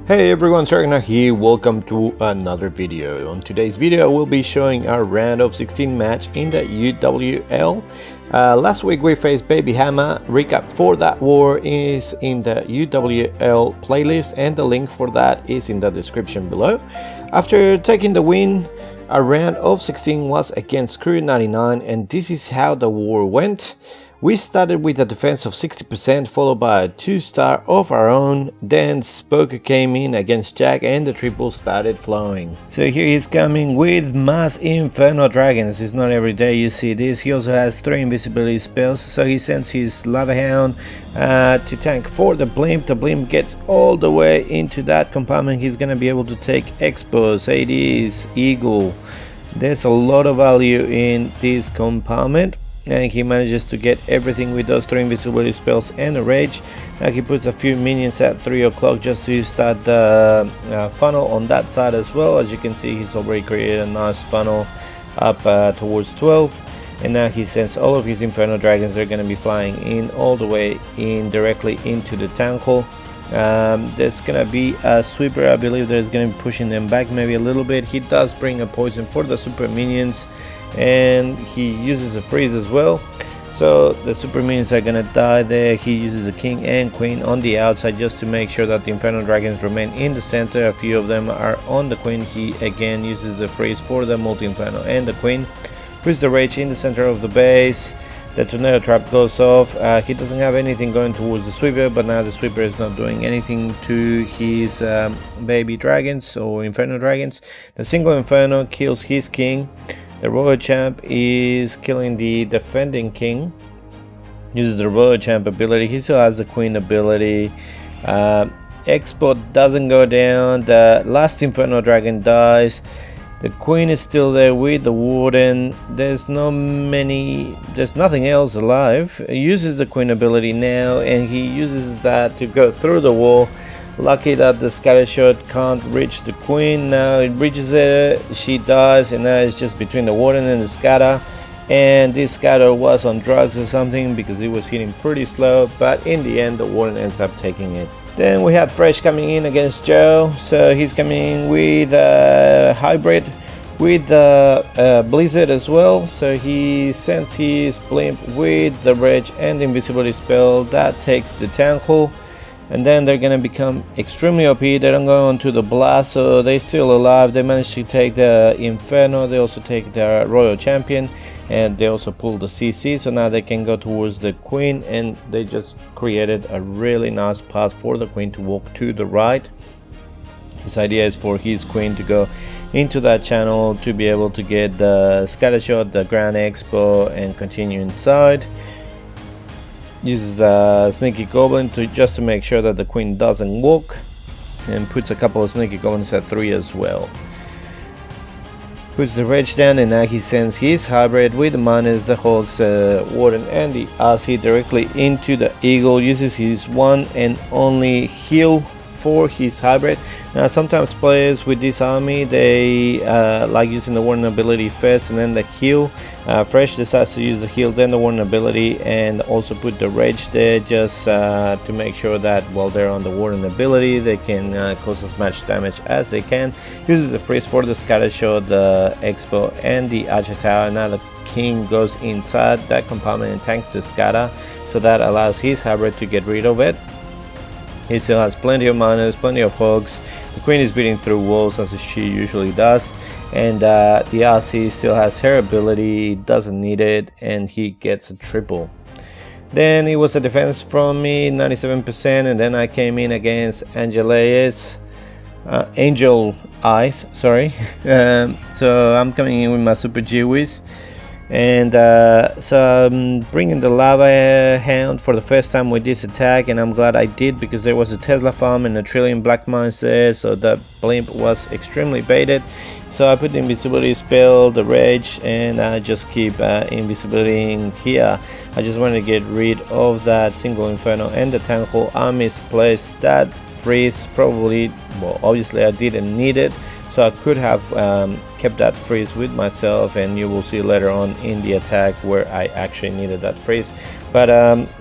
Hey everyone, Agnach here. Welcome to another video. On today's video, we'll be showing our round of 16 match in the UWL. Last week we faced Baby Hama. Recap for that war is in the UWL playlist, and the link for that is in the description below. After taking the win, our round of 16 was against Crue 99, and this is how the war went. We started with a defense of 60%, followed by a 2-star of our own. Then Spoker came in against Jack and the triple started flowing. So here he's coming with Mass Inferno Dragons. It's not every day you see this. He also has 3 invisibility spells, so he sends his Lava Hound to tank for the Blimp. The Blimp gets all the way into that compartment. He's gonna be able to take Expos, ADs, Eagle. There's a lot of value in this compartment, and he manages to get everything with those 3 invisibility spells and a rage. He puts a few minions at 3 o'clock just to start the funnel on that side as well. As you can see, he's already created a nice funnel up towards 12, and now he sends all of his Inferno Dragons. They're going to be flying in all the way in directly into the town hall. There's gonna be a sweeper. I believe there's gonna be pushing them back maybe a little bit. He does bring a poison for the super minions, and he uses a freeze as well, so the super minions are gonna die there. He uses a king and queen on the outside just to make sure that the Inferno Dragons remain in the center. A few of them are on the queen. He again uses the freeze for the multi-inferno and the queen. Puts the rage in the center of the base. The tornado trap goes off. He doesn't have anything going towards the sweeper, but now the sweeper is not doing anything to his baby dragons or Inferno Dragons. The single Inferno kills his king. The Royal Champ is killing the defending king. Uses the Royal Champ ability. He still has the Queen ability. Export doesn't go down. The last Inferno Dragon dies. The Queen is still there with the Warden. There's nothing else alive. He uses the Queen ability now, and he uses that to go through the wall. Lucky that the scatter shot can't reach the queen. Now it reaches her, she dies, and now it's just between the warden and the scatter. And this scatter was on drugs or something because it was hitting pretty slow, but in the end the warden ends up taking it. Then we had Fresh coming in against Joe, so he's coming with a hybrid with the Blizzard as well. So he sends his Blimp with the Rage and the invisibility spell that takes the town hall. And then they're gonna become extremely OP. They don't go on to the blast, so they're still alive. They managed to take the Inferno. They also take the Royal Champion, and they also pull the CC, so now they can go towards the queen, and they just created a really nice path for the queen to walk to the right. His idea is for his queen to go into that channel to be able to get the scatter shot, the Grand Expo, and continue inside. Uses the Sneaky Goblin just to make sure that the queen doesn't walk, and puts a couple of Sneaky Goblins at 3 as well. Puts the Rage down, and now he sends his hybrid with the Miners, the Hawks, Warden, and the RC directly into the Eagle. Uses his one and only heal for his hybrid. Now sometimes players with this army, they like using the Warden ability first and then the heal. Fresh decides to use the heal, then the Warden ability, and also put the Rage there just to make sure that while they're on the Warden ability they can cause as much damage as they can. Uses the freeze for the scatter shot, the Expo, and the Archer Tower. Now the king goes inside that compartment and tanks the scatter, so that allows his hybrid to get rid of it. He still has plenty of miners, plenty of hogs. The queen is beating through walls as she usually does, and the RC still has her ability, doesn't need it, and he gets a triple. Then it was a defense from me, 97%, and then I came in against Angel Eyes, sorry. So I'm coming in with my Super G-Wiz. And so I'm bringing the Lava Hound for the first time with this attack, and I'm glad I did because there was a Tesla farm and a trillion black mines there, so the Blimp was extremely baited. So I put the invisibility spell, the Rage, and I just keep invisibility in here. I just wanted to get rid of that single Inferno and the tank hole. I misplaced that freeze, probably, well obviously I didn't need it, so I could have kept that freeze with myself, and you will see later on in the attack where I actually needed that freeze. But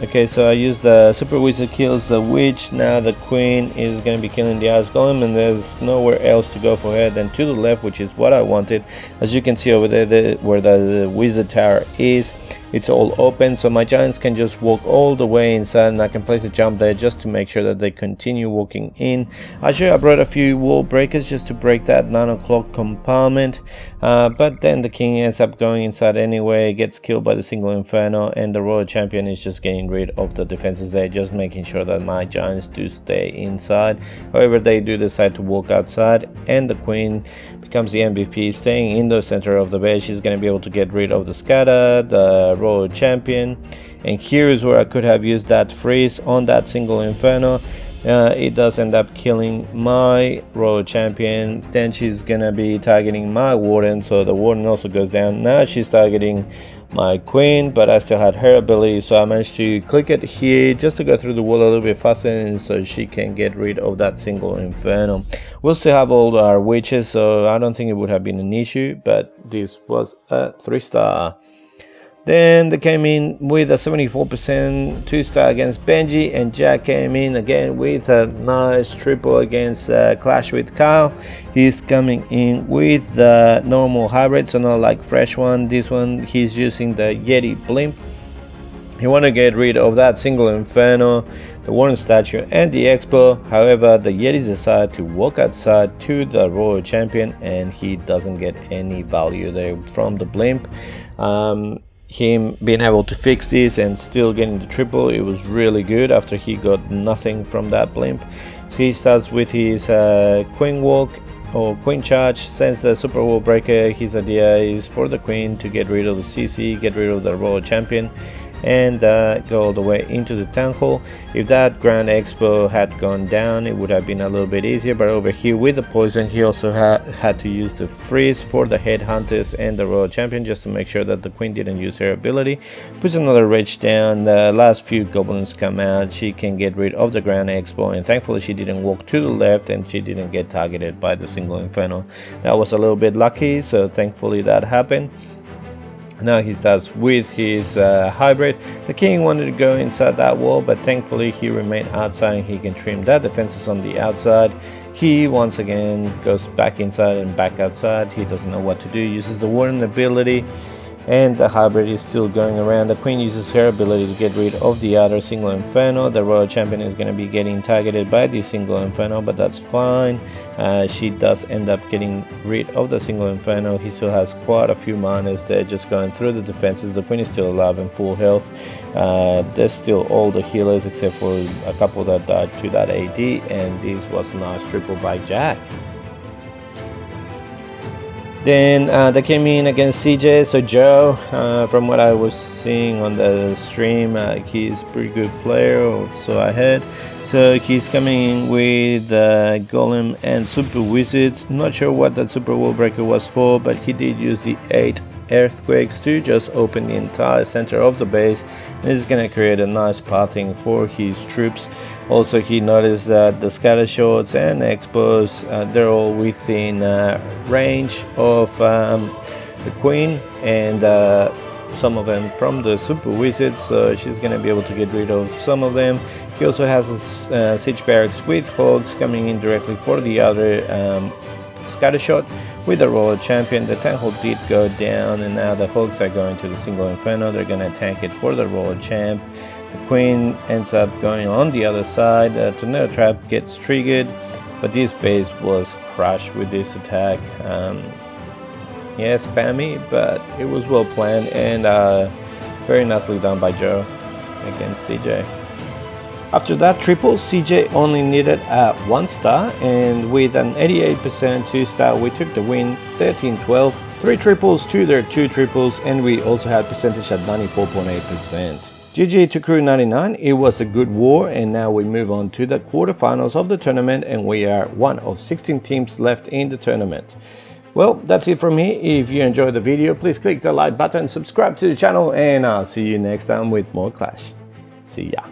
okay, so I used the Super Wizard kills the witch. Now the queen is going to be killing the ice golem, and there's nowhere else to go for her than to the left, which is what I wanted. As you can see over there, where the wizard tower is, it's all open, so my giants can just walk all the way inside, and I can place a jump there just to make sure that they continue walking in. Actually, I brought a few wall breakers just to break that 9 o'clock compartment, but then the king ends up going inside anyway, gets killed by the single inferno, and the royal champion is just getting rid of the defenses there, just making sure that my giants do stay inside. However, they do decide to walk outside, and the queen becomes the MVP, staying in the center of the base. She's going to be able to get rid of the scatter, the royal champion, and here is where I could have used that freeze on that single inferno. It does end up killing my royal champion. Then she's gonna be targeting my warden, so the warden also goes down. Now she's targeting my queen, but I still had her ability, so I managed to click it here just to go through the wall a little bit faster, and so she can get rid of that single inferno. We'll still have all our witches, so I don't think it would have been an issue, but this was a 3-star. Then they came in with a 74% 2-star against Benji, and Jack came in again with a nice triple against Clash with Kyle. He's coming in with the normal hybrid, so not like fresh one. This one he's using the Yeti blimp. He want to get rid of that single inferno, the Warren statue, and the expo. However, the Yetis decide to walk outside to the royal champion, and he doesn't get any value there from the blimp. Him being able to fix this and still getting the triple, it was really good after he got nothing from that blimp. So he starts with his queen walk or queen charge, sends the super wall breaker. His idea is for the queen to get rid of the CC, get rid of the royal champion, and go all the way into the town hall. If that grand expo had gone down, it would have been a little bit easier, but over here with the poison, he also had to use the freeze for the headhunters and the royal champion, just to make sure that the queen didn't use her ability. Puts another rage down. The last few goblins come out. She can get rid of the grand expo, and thankfully she didn't walk to the left, and she didn't get targeted by the single inferno. That was a little bit lucky, so thankfully that happened. Now he starts with his hybrid. The king wanted to go inside that wall, but thankfully he remained outside, and he can trim that defenses on the outside. He once again goes back inside and back outside. He doesn't know what to do, uses the warden ability, and the hybrid is still going around. The queen uses her ability to get rid of the other single inferno. The royal champion is going to be getting targeted by the single inferno, but that's fine. She does end up getting rid of the single inferno. He still has quite a few miners there just going through the defenses. The queen is still alive and full health. There's still all the healers except for a couple that died to that AD, and this was a nice triple by Jack. Then they came in against CJ. So Joe, from what I was seeing on the stream, he's a pretty good player, so I heard. So he's coming in with Golem and Super Wizards. I'm not sure what that Super Wall Breaker was for, but he did use the 8 earthquakes to just open the entire center of the base, and this is going to create a nice pathing for his troops. Also, he noticed that the scatter shots and expos, they're all within range of the queen, and some of them from the Super Wizards, so she's going to be able to get rid of some of them. He also has a siege barracks with hogs coming in directly for the other scatter shot. With the royal champion, the tank hole did go down, and now the hogs are going to the single inferno. They're going to tank it for the royal champ. The queen ends up going on the other side. Tornado trap gets triggered, but this base was crushed with this attack. Yeah, spammy, but it was well planned, and very nicely done by Joe against CJ. After that triple, CJ only needed a 1-star, and with an 88% 2-star, we took the win 13-12. 3 triples to their 2 triples, and we also had percentage at 94.8%. GG to Crue 99. It was a good war, and now we move on to the quarterfinals of the tournament, and we are one of 16 teams left in the tournament. Well, that's it from me. If you enjoyed the video, please click the like button, subscribe to the channel, and I'll see you next time with more Clash. See ya.